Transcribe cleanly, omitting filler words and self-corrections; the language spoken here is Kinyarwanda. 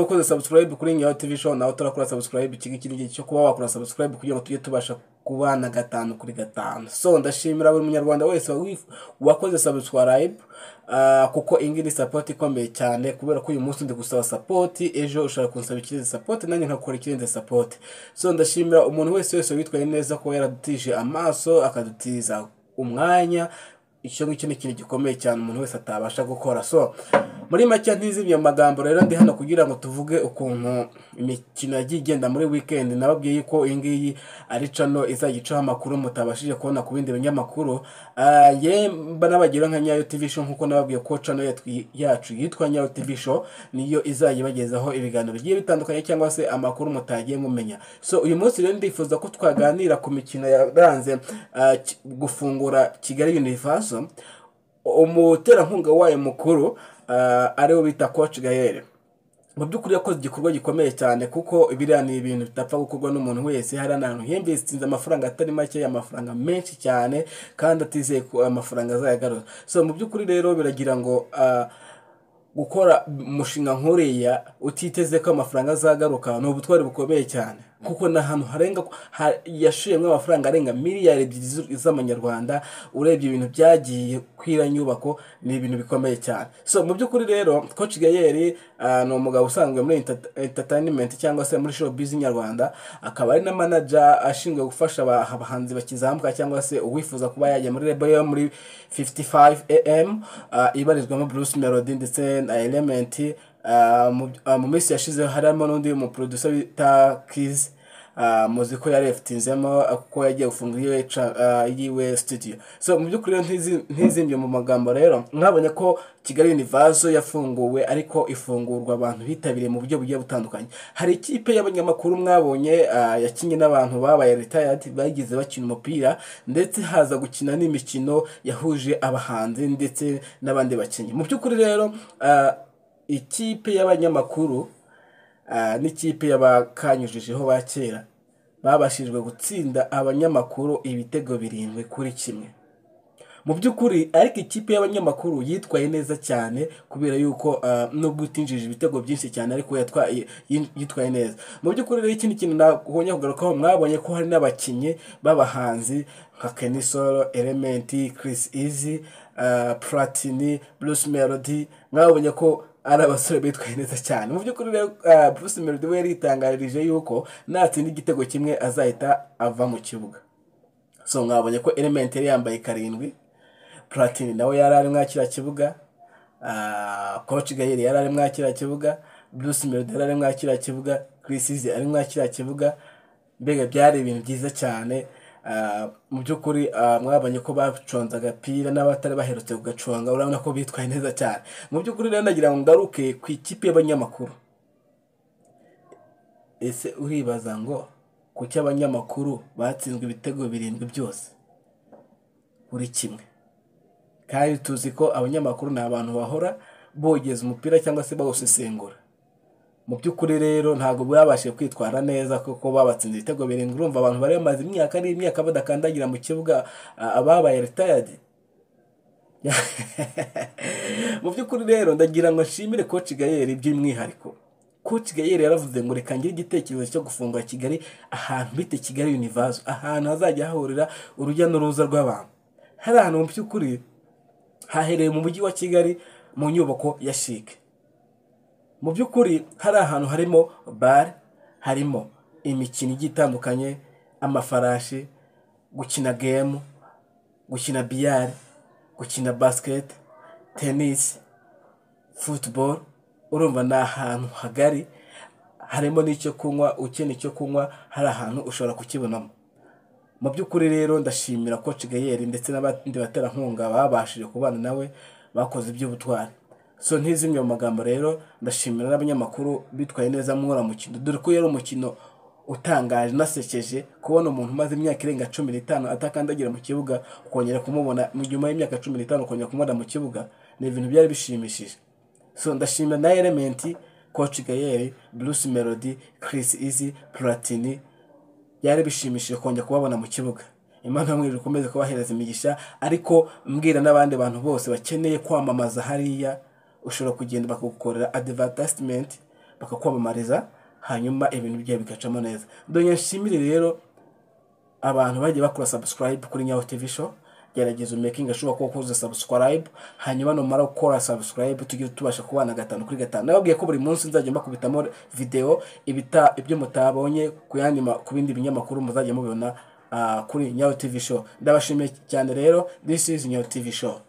ukoze subscribe kuri Nyayo TV show nawe turakora subscribe ikindi cyo kuba wakora subscribe kugira ngo tujye tubasha kubana 5 kuri 5. So ndashimira buri munyarwanda wese wakoze subscribe kuko ingini support ikomeye cyane kubera ko uyu munsi ndi gusaba support, ejo ushaka kunsaba ikindi support nanjye nkakora ikindi support. So ndashimira umuntu wese witwaye neza ko yaradutije amaso akadutiza umwanya. Icyo ngicyo ni ikintu gikomeye cyane umuntu wese atabasha gukora. So muri make ntizibye amagambo rero ndi hano kugira ngo tuvuge ukuntu imikino yagiye igenda muri weekend. Nababwiye ko ingiyi ari channel izagicaho amakuru mutabashije kubona ku bindi binyamakuru. Ye banabagira nka Nyayo TV show nkuko nababwiye ko channel yacu yitwa Nyayo TV show niyo izayibagezaho ibiganiro bigiye bitandukanye cyangwa se amakuru mutagiye mumenya. So uyu munsi rero ndifuza ko twaganira ku mikino yaranze gufungura Kigali Universe. Umuterankunga wayo mukuru ariwe bita Coach Gaël. Mu byukuri yakoze igikorwa gikomeye cyane kuko ibiriya ni ibintu bitapfa gukorwa n'umuntu wese. Hari n'abantu yemvestinze amafaranga atari make, y'amafaranga menshi cyane kandi atizeye ko amafaranga azayagaruza. So mu byukuri rero biragira ngo gukora umushinga nkuriya utiteze ko amafaranga azagaruka no ubutwari bukomeye cyane kuko na hano harenga yashiyemwe amafaranga arenga miliyari 2 z'amanyarwanda. Urebye ibintu byagiye kwira nyubako ni ibintu bikomeye cyane. So mu byukuri rero Coach Gaël no umugabo usanzwe muri entertainment cyangwa se muri showbiz nyarwanda, akaba ari na manager ashinzwe gufasha abahanzi bakizamuka cyangwa se uwifuza kuba yajya muri label yo muri 55am ibarizwamo Bruce Melody ndetse na Element. Mu minsi yashize harimo n'undi mu producer bita Kiz muziko yareftinzemo kuko yagiye gufungura yiwe studio. So mu byukuri ntizimbye mu magambo rero nkabonye ko Kigali Universe yafunguwe ariko ifungurwa abantu bitabiriye mu buryo bugiye butandukanye. Hari ikipe y'abanyamakuru mwabonye yakinye n'abantu babaye retired bagize bakina umupira ndetse haza gukina n'imikino yahuje abahanzi ndetse n'abandi bakinyi. Mu byukuri rero ikipe y'abanyamakuru n'ikipe y'abakanyujijeho bakera babashijwe gutsinda abanyamakuru ibitego 7-1. Mu byukuri ariko ikipe y'abanyamakuru yitwaye neza cyane kubera yuko nubwo utinjije ibitego byinshi cyane ariko yitwaye neza. Mu byukuri rero ikindi kintu nabonye kugarukaho, mwabonye ko hari n'abakinyi b'abahanzi nka Kenny Solo, Element, Chris Easy, Platini, Bruce Melody, mwabonye ko ari abasore bitwaye neza cyane. Mu byukuri rero Bruce Melody we yaritangarije yuko natsinda igitego kimwe azahita ava mu kibuga. So mwabonye ko Element yari yambaye 7, Platini nawe yari ari mwakira kibuga, Coach Gaël yari ari mwakira kibuga, Bruce Melody yari ari mwakira kibuga, Chris Easy ari mwakira kibuga. Mbega byari ibintu byiza cyane. Mu byukuri mwabonye ko baconza agapira n'abatari baherutse kugaconga, urabona ko bitwaye neza cyane. Mu byukuri rero ndagira ngo ngaruke ku ikipe y'abanyamakuru. Ese uribaza ngo kuki abanyamakuru batsinzwe ibitego 7 byose buri kimwe? Kandi tuzi ko abanyamakuru ni abantu bahora bogeza umupira cyangwa se bawusesengura. Mu byukuri rero ntago babashije kwitwara neza kuko babatsinze ibitego 7. Urumva abantu bari bamaze imyaka badakandagira mu kibuga ababaye retired. Mu byukuri rero ndagira ngo nshimire Coach Gaël by'umwihariko. Coach Gaël yaravuze ngo reka ngire igitekerezo cyo gufungura Kigali ahantu bite Kigali Universe, ahantu hazajya hahurira urujya n'uruza rw'abantu. Hari ahantu mu byukuri hahereye mu mujyi wa Kigali mu nyubako ya chic. Mu byukuri hari ahantu harimo bar, harimo imikino igitandukanye, amafarashi, gukina game, gukina billard, gukina basket, tennis, football. Urumva na ahantu hagari, harimo n'icyo kunywa, ukeneye icyo kunywa hari ahantu ushobora kukibonamo. Mu byukuri rero ndashimira Coach Gaël ndetse n'abandi baterankunga babashije kubana nawe bakoze iby'ubutwari. So ntizimye mu magambo rero ndashimira n'abanyamakuru bitwaye neza mwora mukino, dore ko yari umukino utangaje nasekeje kubona umuntu maze imyaka irenga 15 atakandagira mu kibuga ukongera kumubona mu nyuma y'imyaka 15 ukongera kumubona mu kibuga. Ni ibintu byari bishimishije. So ndashimira na Element, Coach Gaël, Bruce Melody, Chris Easy, Platini. Byari bishimishije kongera kubabona mu kibuga. Imana mwiri komeze kubahereza imigisha, ariko mbwira n'abandi bantu bose bakeneye kwamamaza hariya ushobora kugenda bakagukorera advertisement bakakwamamariza hanyuma ibintu byawe bigacamo neza. Ndongera nshimire rero abantu bagiye bakora subscribe kuri Nyawo TV show. Gerageza making ashobora ko ukoze subscribe, hanyuma numara gukora subscribe tujye tubasha kubana 5 kuri 5. Nababwiye ko buri munsi nzajya mbakubitamo video ibyo mutabonye ku bindi binyamakuru muzajya mubibona kuri Nyawo TV show. Ndabashimiye cyane rero. This is Nyawo TV show.